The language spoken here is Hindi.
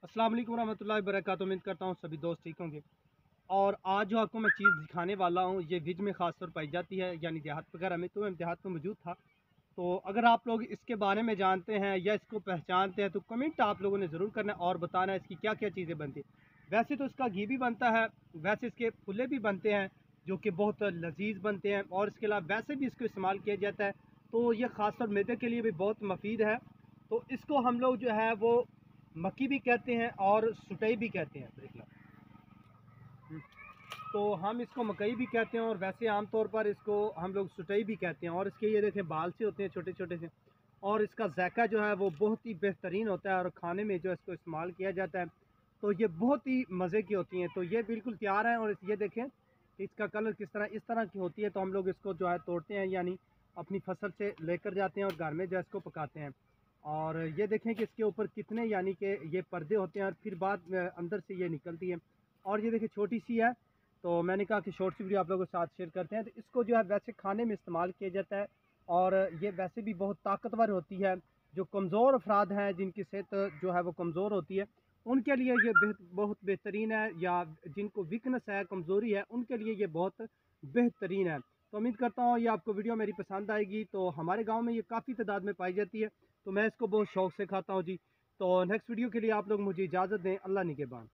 अस्सलाम वालेकुम रहमतुल्लाहि व बरकातुहू। उम्मीद करता हूँ सभी दोस्त ठीक होंगे। और आज जो आपको मैं चीज़ दिखाने वाला हूँ ये विज में ख़ास तौर पाई जाती है, यानी देहात वगैरह में। तो मैं देहात में मौजूद था, तो अगर आप लोग इसके बारे में जानते हैं या इसको पहचानते हैं तो कमेंट आप लोगों ने ज़रूर करना है और बताना है इसकी क्या क्या चीज़ें बनती हैं। वैसे तो इसका घी भी बनता है, वैसे इसके फुले भी बनते हैं जो कि बहुत लजीज बनते हैं, और इसके अलावा वैसे भी इसको इस्तेमाल किया जाता है। तो ये ख़ास तौर मैदे के लिए भी बहुत मुफीद है। तो इसको हम लोग जो है वो मक्की भी कहते हैं और सुटई भी कहते हैं। देख लो, तो हम इसको मकई भी कहते हैं और वैसे आम तौर पर इसको हम लोग सुटई भी कहते हैं। और इसके ये देखें बाल से होते हैं छोटे छोटे से, और इसका जायका जो है वो बहुत ही बेहतरीन होता है और खाने में जो इसको इस्तेमाल किया जाता है तो ये बहुत ही मज़े की होती हैं। तो ये बिल्कुल तैयार है, और ये देखें कि इसका कलर किस तरह इस तरह की होती है। तो हम लोग इसको जो है तोड़ते हैं, यानी अपनी फसल से लेकर जाते हैं और घर में जो है इसको पकाते हैं। और ये देखें कि इसके ऊपर कितने यानी कि ये पर्दे होते हैं और फिर बाद में अंदर से ये निकलती है। और ये देखिए छोटी सी है, तो मैंने कहा कि शॉर्ट सी वीडियो आप लोगों के साथ शेयर करते हैं। तो इसको जो है वैसे खाने में इस्तेमाल किया जाता है, और ये वैसे भी बहुत ताकतवर होती है। जो कमज़ोर अफराद हैं जिनकी सेहत जो है वो कमज़ोर होती है उनके लिए ये बहुत बेहतरीन है, या जिनको वीकनेस है, कमज़ोरी है, उनके लिए ये बहुत बेहतरीन है। तो उम्मीद करता हूँ ये आपको वीडियो मेरी पसंद आएगी। तो हमारे गाँव में ये काफ़ी तादाद में पाई जाती है, तो मैं इसको बहुत शौक़ से खाता हूँ जी। तो नेक्स्ट वीडियो के लिए आप लोग मुझे इजाज़त दें। अल्लाह निगहबान।